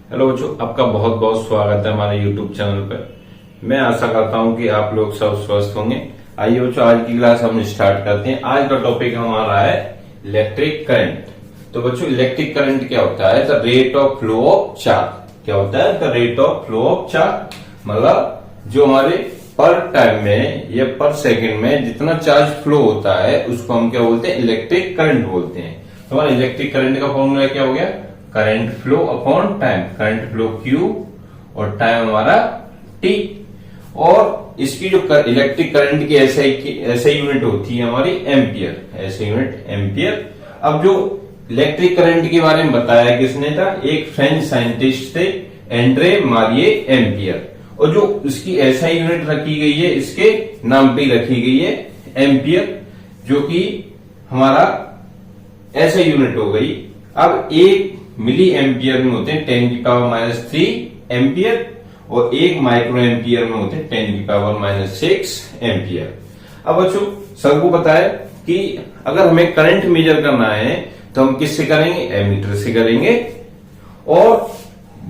Hello बच्चों, आपका बहुत बहुत स्वागत है हमारे YouTube चैनल पर। मैं आशा करता हूं कि आप लोग सब स्वस्थ होंगे। आइए बच्चों, आज की क्लास हम स्टार्ट करते हैं। आज का टॉपिक हमारा है इलेक्ट्रिक करंट। तो बच्चों, इलेक्ट्रिक करंट क्या होता है? The rate of flow of charge. क्या होता है? The rate of flow of charge, मतलब जो हमारे पर टाइम में या पर सेकेंड में जितना चार्ज फ्लो होता है उसको हम क्या बोलते हैं? इलेक्ट्रिक करंट बोलते हैं। तो हमारा इलेक्ट्रिक करंट का फॉर्मूला क्या हो गया? Current flow upon time. Current flow Q और टाइम हमारा T। और इसकी जो इलेक्ट्रिक करंट की ऐसे यूनिट होती है हमारी एम्पियर। ऐसे यूनिट एम्पियर। अब जो इलेक्ट्रिक करंट के बारे में बताया किसने था? एक फ्रेंच साइंटिस्ट थे, एंड्रे मारिये एम्पियर। और जो इसकी ऐसा यूनिट रखी गई है, इसके नाम पे रखी गई है एम्पियर, जो कि हमारा ऐसा यूनिट हो गई। अब एक मिली एम्पियर में होते हैं 10⁻³ एम्पियर और एक माइक्रो एम्पियर में होते हैं 10⁻⁶ एम्पियर। अब बच्चों, सबको पता है कि अगर हमें करंट मेजर करना है तो हम किससे करेंगे? एमीटर से करेंगे। और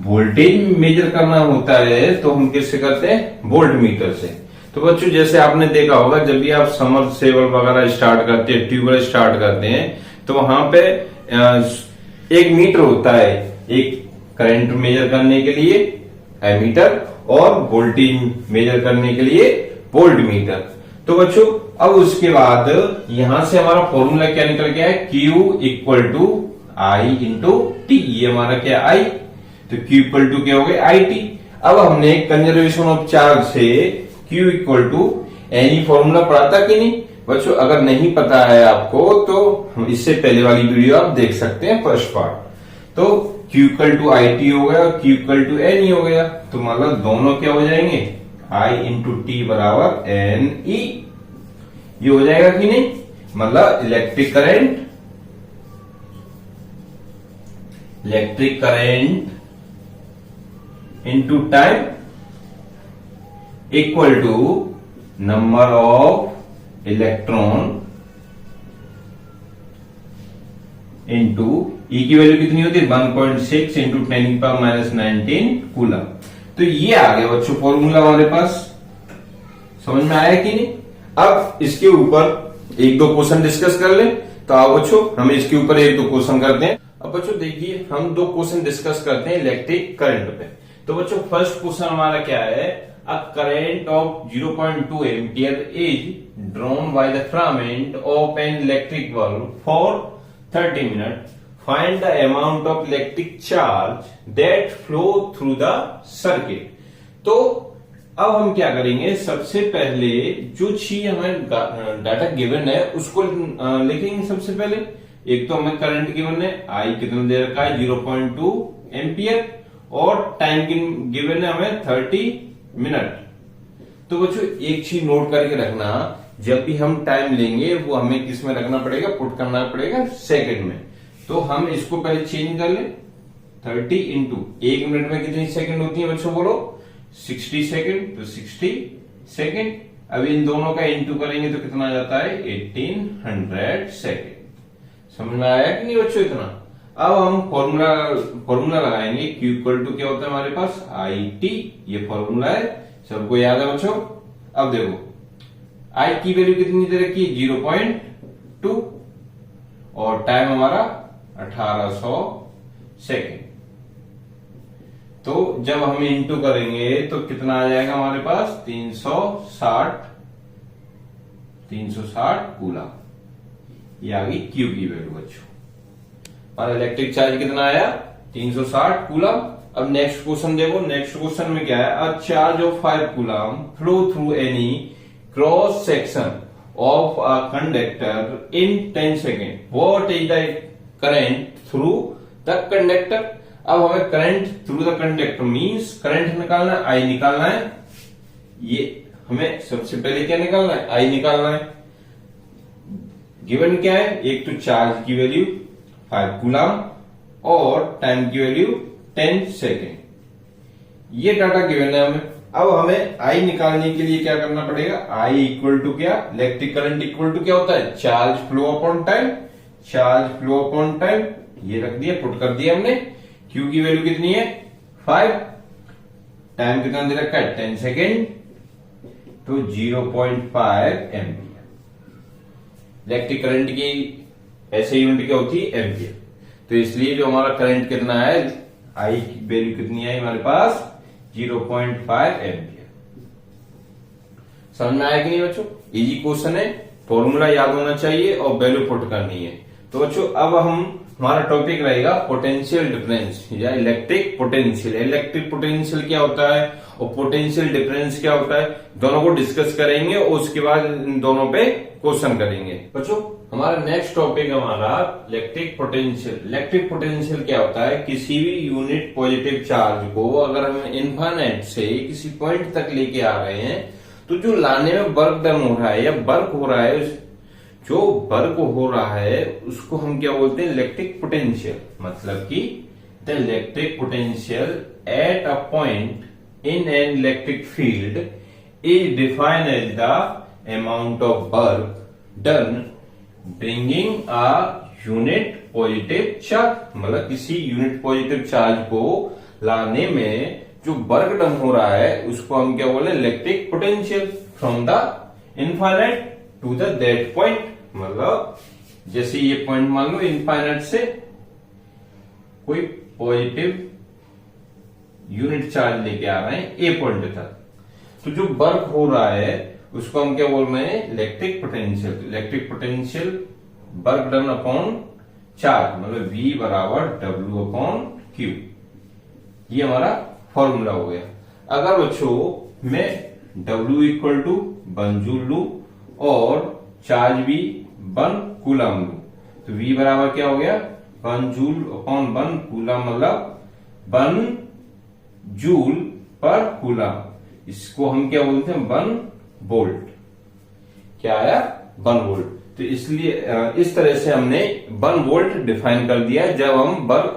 वोल्टेज मेजर करना होता है तो हम किससे करते हैं? वोल्ट मीटर से। तो बच्चों, जैसे आपने देखा होगा, जब भी आप समरसेबल वगैरह स्टार्ट करते हैं, ट्यूबवेल स्टार्ट करते हैं, तो वहां पे एक मीटर होता है, एक करंट मेजर करने के लिए एमीटर और वोल्टेज मेजर करने के लिए वोल्ट मीटर। तो बच्चों, अब उसके बाद यहां से हमारा फॉर्मूला क्या निकल गया है? Q = I × T। ये हमारा क्या? I। तो Q = क्या हो गया? IT। अब हमने कंजर्वेशन ऑफ चार्ज से Q = एनी फॉर्मूला पढ़ा था कि नहीं? बच्चों, अगर नहीं पता है आपको तो इससे पहले वाली वीडियो आप देख सकते हैं, फर्स्ट पार्ट। तो Q = IT हो गया, Q = NE हो गया। तो मतलब दोनों क्या हो जाएंगे? I × T = NE। ये हो जाएगा कि नहीं? मतलब electric current into time equal to number of electron into E की वैल्यू कितनी होती है? 1.6 × 10⁻⁹ कूलम। तो ये आ गया बच्चों फॉर्मूला हमारे पास। समझ में आया कि नहीं? अब इसके ऊपर एक दो क्वेश्चन डिस्कस कर ले। तो आओ बच्चों, हम इसके ऊपर एक दो क्वेश्चन करते हैं। अब बच्चों देखिए, हम दो क्वेश्चन डिस्कस करते हैं इलेक्ट्रिक करंट पे। तो बच्चों, फर्स्ट क्वेश्चन हमारा क्या है? A current of 0.2 ampere is drawn by the filament of an electric bulb for 30 minutes. Find the amount of electric charge that flow through the circuit. तो अब हम क्या करेंगे? सबसे पहले जो चीज हमें डाटा गिवन है उसको लिखेंगे। सबसे पहले एक तो हमें करंट गिवन है, आई कितना दे रखा है? 0.2 एम्पियर। और टाइम गिवन है हमें 30 मिनट। तो बच्चों, एक चीज नोट करके रखना, जब भी हम टाइम लेंगे वो हमें किस में रखना पड़ेगा? पुट करना पड़ेगा सेकंड में। तो हम इसको पहले चेंज कर ले। 30 इंटू 1 मिनट में कितनी सेकंड होती है बच्चों? बोलो 60 सेकंड। तो 60 सेकंड। अब इन दोनों का इंटू करेंगे तो कितना आ जाता है? 1800 सेकंड। समझ में आया कि नहीं बच्चों इतना? अब हम फॉर्मूला लगाएंगे। Q = क्या होता है हमारे पास? IT। ये फॉर्मूला है, सबको याद है बच्चों? अब देखो, I की वैल्यू कितनी दे रखी है? 0.2 और टाइम हमारा 1800 सेकेंड। तो जब हम इंटू करेंगे तो कितना आ जाएगा हमारे पास? 360 कूलम। ये आ गई Q की वैल्यू बच्चों। हमारा इलेक्ट्रिक चार्ज कितना आया? 360 कूलम। अब नेक्स्ट क्वेश्चन देखो। नेक्स्ट क्वेश्चन में क्या है? A charge of 5 coulomb flow through any cross section of a conductor in 10 second. What is the current through the conductor? अब हमें current through the conductor means current निकालना है, आई निकालना है। ये हमें सबसे पहले क्या निकालना है? आई निकालना है। गिवन क्या है? एक तो चार्ज की वैल्यू 5 कूलम और टाइम की वैल्यू 10 सेकेंड। ये डाटा गिवन है हमें। अब हमें आई निकालने के लिए क्या करना पड़ेगा? आई इक्वल टू क्या? इलेक्ट्रिक करंट इक्वल टू क्या होता है? Charge flow upon time. Charge flow upon time ये रख दिया, पुट कर दिया हमने। Q की वैल्यू कितनी है? 5, टाइम कितना दे रखा है 10 सेकेंड, तो 0.5 एम्पियर। इलेक्ट्रिक करंट की ऐसे यूनिट क्या होती है एम्पियर, तो इसलिए जो हमारा करंट कितना है, आई की वैल्यू कितनी आई हमारे पास 0.5 एम्पियर। समझ में आया कि नहीं बच्चों? इजी क्वेश्चन है, फॉर्मूला याद होना चाहिए और वैल्यू पुट करनी है। तो बच्चों अब हमारा टॉपिक रहेगा पोटेंशियल डिफरेंस या इलेक्ट्रिक पोटेंशियल। इलेक्ट्रिक पोटेंशियल क्या होता है और पोटेंशियल डिफरेंस क्या होता है, दोनों को डिस्कस करेंगे और उसके बाद इन दोनों पे क्वेश्चन करेंगे। बच्चों हमारा नेक्स्ट टॉपिक हमारा इलेक्ट्रिक पोटेंशियल। इलेक्ट्रिक पोटेंशियल क्या होता है, किसी भी यूनिट पॉजिटिव चार्ज को अगर हम इनफाइनाइट से किसी पॉइंट तक लेके आ रहे हैं, तो जो लाने में वर्क डन हो रहा है या वर्क हो रहा है, जो वर्क हो रहा है उसको हम क्या बोलते हैं इलेक्ट्रिक पोटेंशियल। मतलब कि the electric potential at a point in an electric field is defined as the amount of work done bringing a unit positive charge. मतलब किसी यूनिट पॉजिटिव चार्ज को लाने में जो वर्क डन हो रहा है उसको हम क्या बोले electric potential from the infinite to the that point. मतलब जैसे ये पॉइंट मान लो इनफाइनाइट से कोई पॉजिटिव यूनिट चार्ज लेके आ रहे हैं ए पॉइंट तक, तो जो वर्क हो रहा है उसको हम क्या बोल रहे हैं electric potential. Electric potential work done upon charge, मतलब V बराबर W अपॉन Q। ये हमारा फॉर्मूला हो गया। अगर बच्चों मैं W इक्वल टू 1 जूल लू और चार्ज भी 1 कूलम लू, तो V बराबर क्या हो गया 1 जूल अपॉन 1 कूलम, मतलब 1 जूल पर कूलम। इसको हम क्या बोलते हैं 1 वोल्ट। क्या आया 1 वोल्ट। तो इसलिए इस तरह से हमने 1 वोल्ट डिफाइन कर दिया है। जब हम वर्क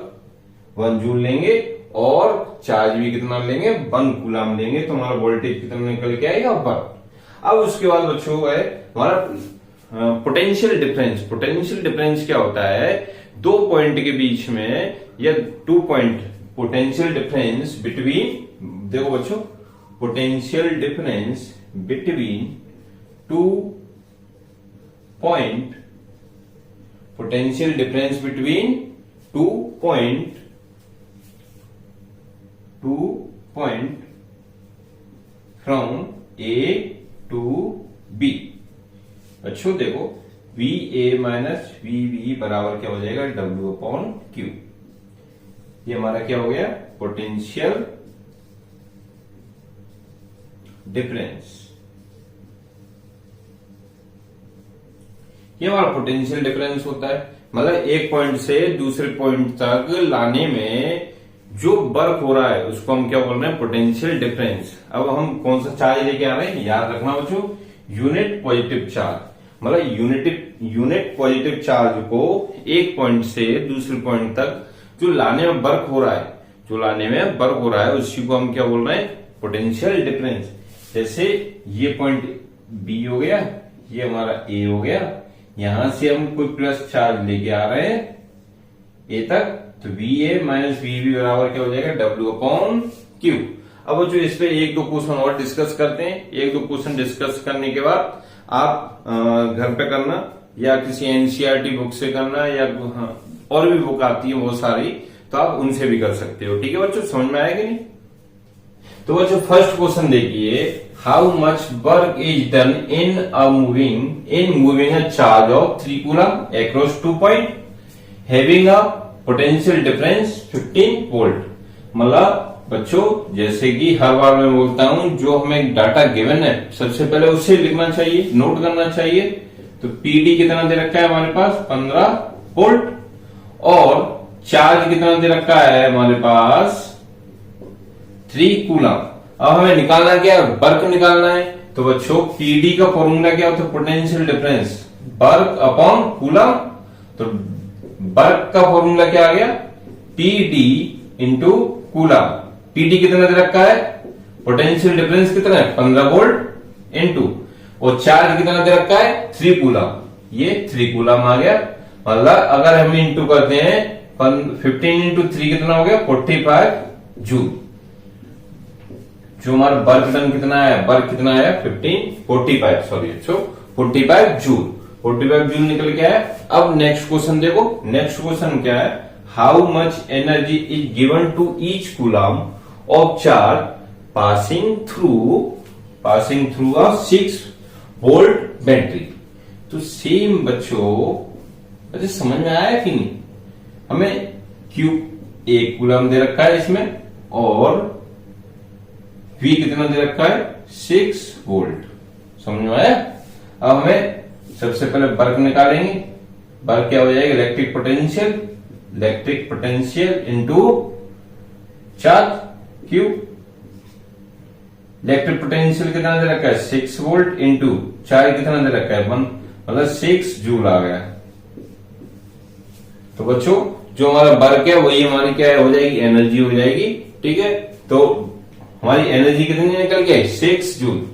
1 जूल लेंगे और चार्ज भी कितना लेंगे 1 कूलम लेंगे, तो हमारा वोल्टेज कितना निकल के आएगा 1। अब उसके बाद बच्चों है हमारा पोटेंशियल डिफरेंस। पोटेंशियल डिफरेंस क्या होता है, दो पॉइंट के बीच में या 2 पॉइंट पोटेंशियल डिफरेंस बिटवीन, देखो बच्चों potential difference between 2 point, potential difference between 2 point from A to B। बच्चों देखो VA माइनस VB बराबर क्या हो जाएगा W अपॉन Q। ये हमारा क्या हो गया पोटेंशियल डिफरेंस। ये हमारा पोटेंशियल डिफरेंस होता है, मतलब एक पॉइंट से दूसरे पॉइंट तक लाने में जो वर्क हो रहा है उसको हम क्या बोल रहे हैं पोटेंशियल डिफरेंस। अब हम कौन सा चार्ज लेके आ रहे हैं, याद रखना बच्चों यूनिट पॉजिटिव चार्ज। मतलब यूनिट पॉजिटिव चार्ज को एक पॉइंट से दूसरे पॉइंट तक जो लाने में वर्क हो रहा है, जो लाने में वर्क हो रहा है उसी को हम क्या बोल रहे हैं पोटेंशियल डिफरेंस। जैसे ये पॉइंट B हो गया, ये हमारा A हो गया, यहां से हम कोई प्लस चार्ज लेके आ रहे हैं A तक, तो VA माइनस VB बराबर क्या हो जाएगा W अपॉन Q। अब जो इस पे एक दो क्वेश्चन और डिस्कस करते हैं। एक दो क्वेश्चन डिस्कस करने के बाद आप घर पे करना या किसी एनसीईआरटी बुक से करना या और भी बुक आती है बहुत सारी, तो आप उनसे भी कर सकते हो। ठीक है बच्चों, समझ में आएगा नहीं? तो बच्चों फर्स्ट क्वेश्चन देखिए, how much work is done in moving a charge of 3 coulomb across 2 point having a potential difference 15 volt. मतलब बच्चों जैसे कि हर बार मैं बोलता हूं, जो हमें डाटा गिवन है सबसे पहले उसे लिखना चाहिए, नोट करना चाहिए। तो पीडी कितना दे रखा है हमारे पास 15 वोल्ट और चार्ज कितना दे रखा है हमारे पास 3 कूलम। अब हमें निकालना क्या है, वर्क निकालना है। तो बच्चों पीडी का फॉर्मूला क्या होता है potential difference work upon coulomb. तो वर्क का फॉर्मूला क्या आ गया पीडी इंटू कूलम। पीडी कितना दे रखा है, पोटेंशियल डिफरेंस कितना है 15 वोल्ट इंटू, और चार्ज कितना दे रखा है 3 कूलम। ये 3 कूलम आ गया। मतलब अगर हम इंटू करते हैं 15 इंटू 3 कितना हो गया 45 जूल। जो हमारा वर्क डन कितना है, वर्क कितना है 45 जूल। 45 जूल निकल के आया। अब नेक्स्ट क्वेश्चन देखो, नेक्स्ट क्वेश्चन क्या है, how much energy is given to each coulomb of charge passing through a 6 volt battery. तो सेम बच्चों, अच्छा समझ में आया कि नहीं, हमें क्यू एक कूलम दे रखा है इसमें और V कितना दे रखा है 6 वोल्ट, समझ में आया। अब हमें सबसे पहले वर्क निकालेंगे। वर्क क्या हो जाएगा, electric potential into charge Q. Electric potential कितना दे रखा है 6 वोल्ट इंटू चार्ज कितना दे रखा है 1, मतलब 6 जूल आ गया। तो बच्चों जो हमारा वर्क है वही हमारी क्या हो जाएगी, एनर्जी हो जाएगी। ठीक है, तो हमारी एनर्जी कितनी निकल गई 6 जूल।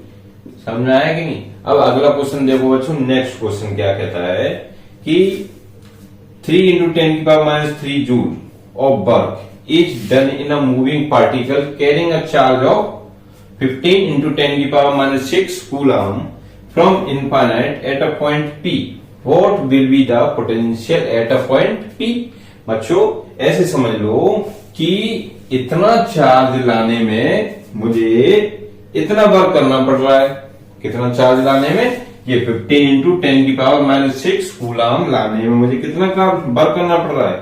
समझ में आया कि नहीं। अब अगला क्वेश्चन देखो बच्चों, नेक्स्ट क्वेश्चन क्या कहता है कि 3 × 10⁻³ joule of work is done in a moving particle carrying a charge of 15 × 10⁻⁶ coulomb from infinite eight a point P. What will be the potential at a point P? बच्चों ऐसे समझ लो कि इतना charge लाने में मुझे इतना वर्क करना पड़ रहा है। कितना चार्ज लाने में, ये 15 × 10⁻⁶ कूलम लाने में मुझे कितना वर्क करना पड़ रहा है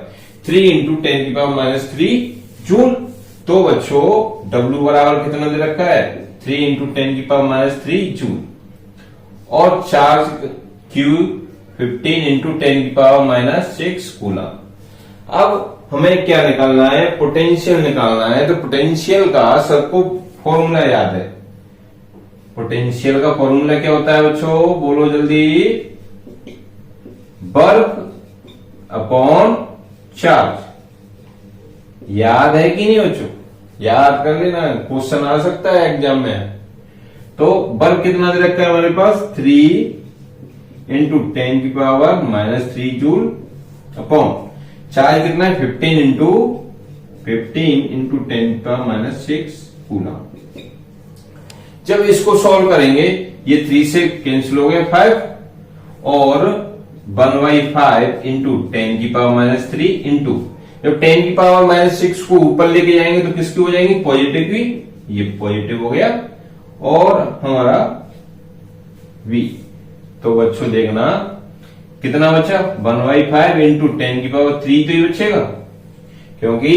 3 × 10⁻³ जूल। तो बच्चों W बराबर कितना दे रखा है 3 × 10⁻³ जूल और चार्ज Q 15 × 10⁻⁶ कूलम। अब हमें क्या निकालना है, पोटेंशियल निकालना है। तो पोटेंशियल का सबको फॉर्मूला याद है। पोटेंशियल का फॉर्मूला क्या होता है बच्चों, बोलो जल्दी, वर्क अपॉन चार्ज। याद है कि नहीं बच्चों, याद कर लेना, क्वेश्चन आ सकता है एग्जाम में। तो वर्क कितना दे रखा है हमारे पास 3 × 10⁻³ जूल अपॉन चार्ज कितना है 15 × 10⁻⁶ कूलम। जब इसको सॉल्व करेंगे ये 3 से कैंसिल हो गए 5 और 1/5 × 10⁻³ इंटू, जब 10⁻⁶ को ऊपर लेके जाएंगे तो किसकी हो जाएंगी, पॉजिटिव की। ये पॉजिटिव हो गया और हमारा V। तो बच्चों देखना कितना बचा 1/5 × 10⁻³ तो ये बचेगा, क्योंकि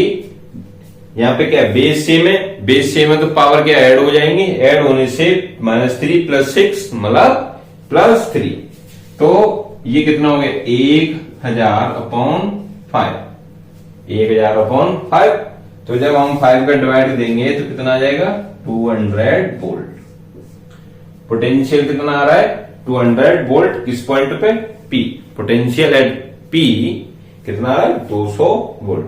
यहां पे क्या बेस सेम है, बेस सेम है तो पावर क्या ऐड हो जाएंगी, ऐड होने से -3 + 6 मतलब +3। तो ये कितना हो गया 1000/5, 1000/5। तो जब हम 5 का डिवाइड देंगे तो कितना आ जाएगा 200 वोल्ट। पोटेंशियल कितना आ रहा है 200 वोल्ट, किस पॉइंट पे P। पोटेंशियल एट P कितना आ रहा है 200 वोल्ट।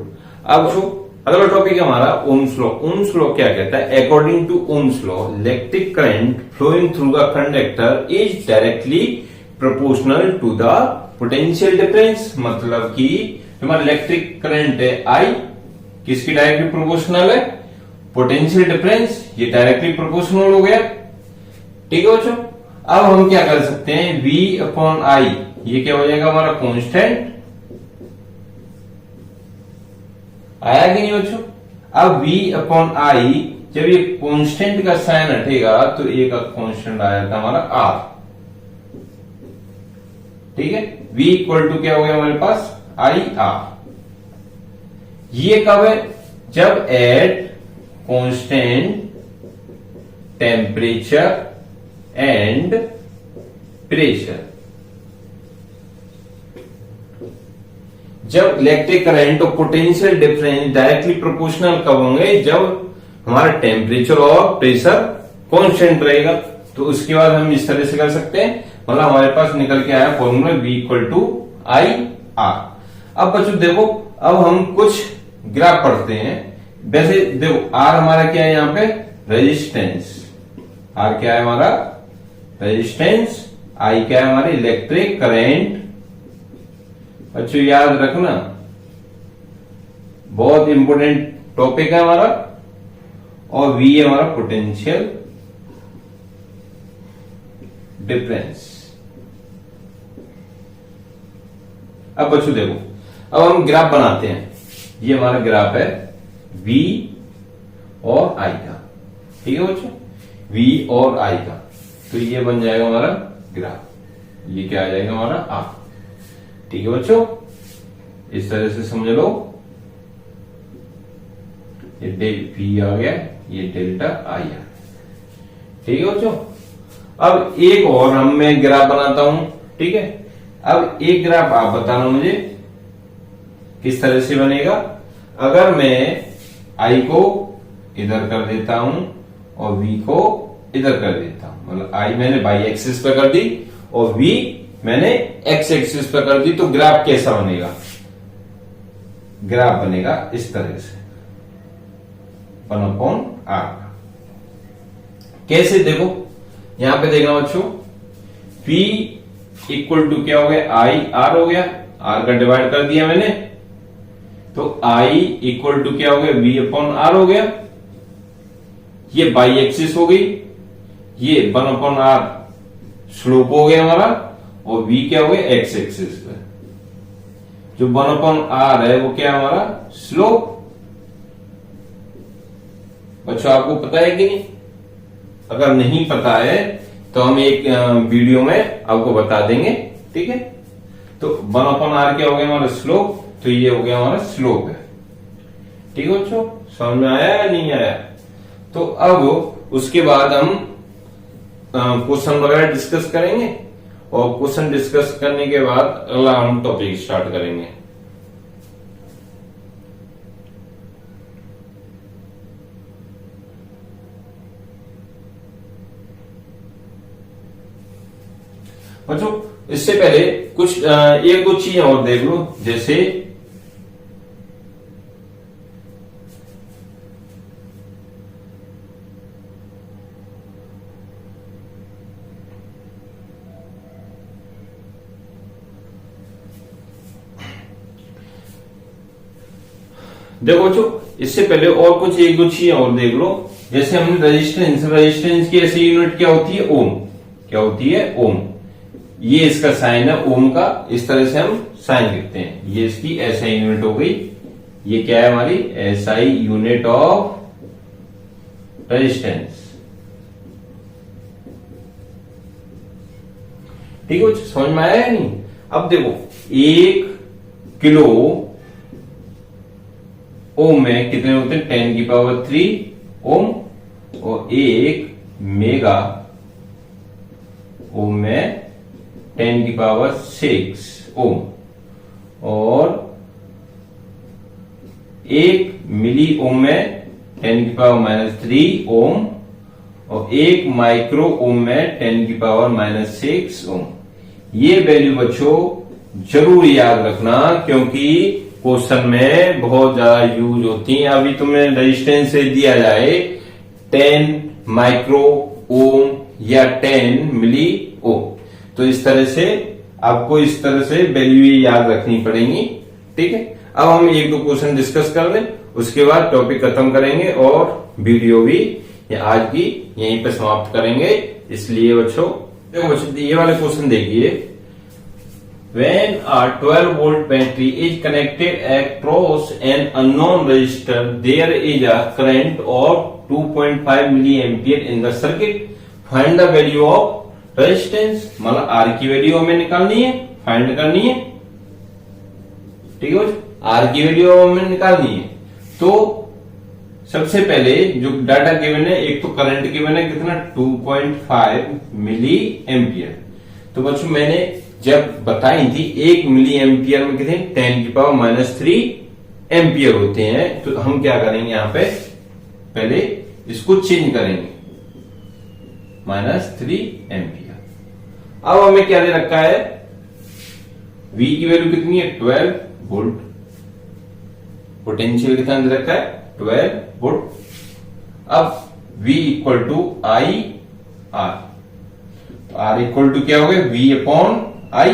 अब जो अगला टॉपिक है हमारा ओम्स लॉ। ओम्स लॉ क्या कहता है, according to Ohm's law electric current flowing through a conductor is directly proportional to the potential difference. मतलब कि हमारा इलेक्ट्रिक करंट है I, किसकी डायरेक्टली प्रोपोर्शनल है, पोटेंशियल डिफरेंस, ये डायरेक्टली प्रोपोर्शनल हो गया। ठीक है बच्चों, अब हम क्या कर सकते हैं V/I, ये क्या हो जाएगा हमारा कांस्टेंट। आया कि नहीं बच्चों। अब V/I जब ये कांस्टेंट का साइन हटेगा तो एक कांस्टेंट आ जाता हमारा R। ठीक है, V = क्या हो गया हमारे पास IR। ये कब है, जब at constant temperature and pressure. जब इलेक्ट्रिक करंट और पोटेंशियल डिफरेंस डायरेक्टली प्रोपोर्शनल कब होंगे, जब हमारा टेम्परेचर और प्रेशर कांस्टेंट रहेगा। तो उसके बाद हम इस तरह से कर सकते हैं, मतलब हमारे पास निकल के आया फॉर्मूला V = IR। अब बच्चों देखो, अब हम कुछ ग्राफ पढ़ते हैं। वैसे देखो R हमारा क्या है यहाँ पे रेजिस्टेंस, R क्या है हमारा रेजिस्टेंस, I क्या है हमारी इलेक्ट्रिक करंट। बच्चों याद रखना बहुत इंपॉर्टेंट टॉपिक है हमारा। और V है हमारा पोटेंशियल डिफरेंस। अब बच्चों देखो, अब हम ग्राफ बनाते हैं। ये हमारा ग्राफ है V और I का, ठीक है बच्चों, V और I का। तो ये बन जाएगा हमारा ग्राफ, ये क्या आ जाएगा हमारा R, ठीक है बच्चों। इस तरह से समझ लो, ये डेल V आ गया, ये डेल्टा I आ, ठीक है बच्चों। अब एक और मैं ग्राफ बनाता हूं, ठीक है। अब एक ग्राफ आप बताना मुझे किस तरह से बनेगा। अगर मैं I को इधर कर देता हूं और V को इधर कर देता हूं, मतलब I मैंने बाई एक्सिस पे कर दी और V मैंने एक्स एक्सिस पे कर दी, तो ग्राफ कैसा बनेगा? ग्राफ बनेगा इस तरह से 1/r। कैसे? देखो यहां पे देखना बच्चों, V इक्वल टू क्या हो गया? I R हो गया, R का डिवाइड कर दिया मैंने, तो I इक्वल टू क्या हो गया? V/R हो गया। ये बाई एक्सिस हो गई, ये 1/r स्लोप हो गया हमारा, और V क्या हो गया? एक्स एक्सिस पे। जो 1/r है वो क्या हमारा? स्लोप। बच्चों आपको पता है कि नहीं? अगर नहीं पता है तो हम एक वीडियो में आपको बता देंगे, ठीक है। तो 1/r क्या हो गया हमारा? स्लोप। तो ये हो गया हमारा स्लोप है, ठीक है बच्चों। समझ में आया या नहीं आया? तो अब उसके बाद हम क्वेश्चन वगैरह डिस्कस करेंगे, और क्वेश्चन डिस्कस करने के बाद अगला हम टॉपिक स्टार्ट करेंगे। बच्चों इससे पहले कुछ एक दो चीजें और देख लो, जैसे देखो बच्चों, इससे पहले और कुछ एक दो चीजें और देख लो। जैसे हमने रेजिस्टेंस की ऐसी यूनिट क्या होती है? ओम। क्या होती है? ओम। ये इसका साइन है ओम का, इस तरह से हम साइन लिखते हैं। ये इसकी एसआई यूनिट हो गई। ये क्या है हमारी? एसआई यूनिट ऑफ रेजिस्टेंस, ठीक है। समझ में आया या नहीं? अब देखो 1 किलो ओम में कितने होते हैं? 10⁻³ ओम। और 1 मेगा ओम में 10⁻⁶ ओम। और 1 मिली ओम में 10⁻³ ओम। और 1 माइक्रो ओम में 10⁻⁻6 ओम। ये वैल्यू बच्चों जरूर याद रखना, क्योंकि क्वेश्चन में बहुत ज्यादा यूज होती है। अभी तुम्हें रेजिस्टेंस से दिया जाए 10 माइक्रो ओम या 10 मिली ओम, तो इस तरह से आपको इस तरह से वैल्यू याद रखनी पड़ेगी, ठीक है। अब हम एक दो क्वेश्चन डिस्कस कर लें, उसके बाद टॉपिक खत्म करेंगे और वीडियो भी आज की यहीं पे समाप्त करेंगे। इसलिए बच्चों देखो बच्चों, ये वाले क्वेश्चन देखिए। When a 12 volt battery is connected across an unknown resistor, there is a current of 2.5 milliampere in the circuit. Find the value of resistance। मतलब R की वैल्यू हमें निकालनी है, फाइंड करनी है, ठीक है। R की वैल्यू हमें निकालनी है। तो सबसे पहले जो डाटा गिवन है, एक तो करंट गिवन है कितना? 2.5 मिली एम्पियर। तो बच्चों मैंने जब बताई थी 1 मिली एम्पियर में कितने? 10⁻³ एम्पियर होते हैं। तो हम क्या करेंगे यहां पे? पहले इसको चेंज करेंगे, -3 एम्पियर। अब हमें क्या दे रखा है? V की वैल्यू कितनी है? 12 वोल्ट। पोटेंशियल कितना दे रखा है? 12 वोल्ट। अब V equal to I R। R equal to क्या हो गया? V/I।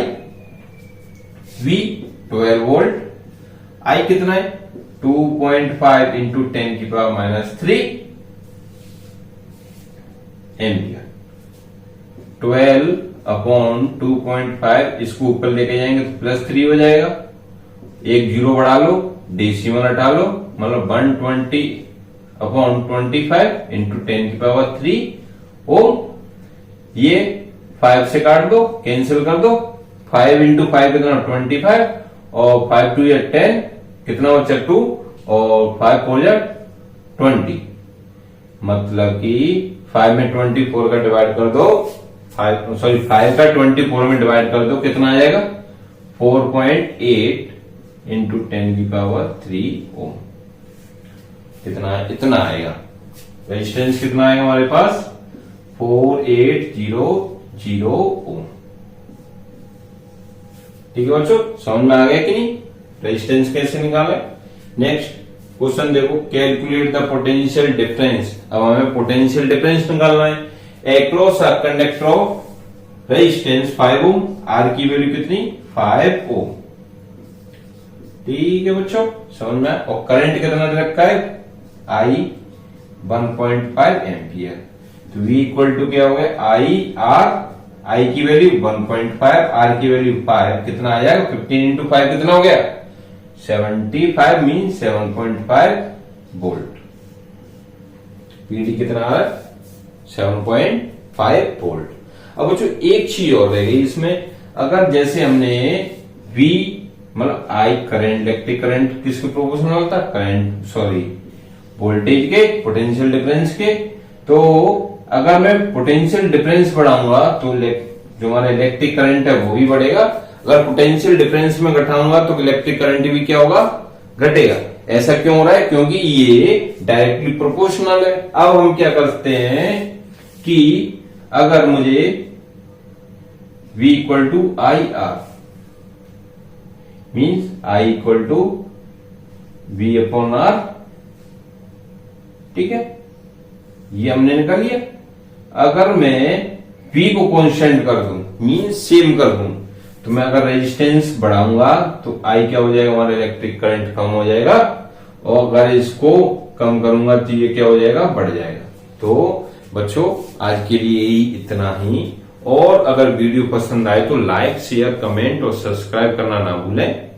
V 12 वोल्ट, I कितना है? 2.5 इंटू 10⁻³ एम्पियर। 12/2.5 इसको ऊपर लेके जाएंगे तो +3 हो जाएगा। एक जीरो बढ़ा लो, डेसिमल हटा लो, मतलब 120/25 इंटू 10⁻³ ओम। ये 5 से काट दो, कैंसिल कर दो। 5 इंटू 5 कितना 25 और 5 2 10 कितना बचा 2 और 5 4 20। मतलब कि 5 में 24 का डिवाइड कर दो, 5 का 24 में डिवाइड कर दो, कितना आ जाएगा 4.8 इंटू 10⁻³ ओम। इतना आएगा। रेजिस्टेंस कितना आएगा हमारे पास 4800 ओम। ठीक है बच्चों, समझ में आ गया कि नहीं रेजिस्टेंस कैसे निकाले। नेक्स्ट क्वेश्चन देखो, कैलकुलेट द पोटेंशियल डिफरेंस। अब हमें पोटेंशियल डिफरेंस निकालना है across a conductor of resistance 5 ohm, R की वैल्यू कितनी 5 ओम। ठीक है बच्चों, समझ में। और करंट कितना दे रखा है I 1.5 एम्पियर। तो V इक्वल टू क्या हो गया I की वैल्यू 1.5, R की वैल्यू 5, कितना आ जाएगा 15 इंटू 5 कितना हो गया 75 मीन 7.5 वोल्ट। पीडी कितना आ रहा है 7.5 वोल्ट। अब बच्चों एक चीज और रह गई इसमें, अगर जैसे हमने V मतलब I करंट, इलेक्ट्रिक करंट किसके प्रोपोर्शनल होता है, करंट सॉरी वोल्टेज के पोटेंशियल डिफरेंस के। तो अगर मैं पोटेंशियल डिफरेंस बढ़ाऊंगा तो जो हमारा इलेक्ट्रिक करंट है वो भी बढ़ेगा। अगर पोटेंशियल डिफरेंस में घटाऊंगा तो इलेक्ट्रिक करंट भी क्या होगा घटेगा। ऐसा क्यों हो रहा है, क्योंकि ये डायरेक्टली प्रोपोर्शनल है। अब हम क्या करते हैं कि अगर मुझे V equal to I R means I equal to V/R, ठीक है, ये हमने निकाल लिया। अगर मैं V को कांस्टेंट कर दूं मीन्स सेम कर दूं, तो मैं अगर रेजिस्टेंस बढ़ाऊंगा तो I क्या हो जाएगा, हमारा इलेक्ट्रिक करंट कम हो जाएगा, और अगर इसको कम करूंगा तो ये क्या हो जाएगा, बढ़ जाएगा। तो बच्चों आज के लिए यही इतना ही, और अगर वीडियो पसंद आए तो लाइक शेयर कमेंट और सब्सक्राइब करना ना भूलें।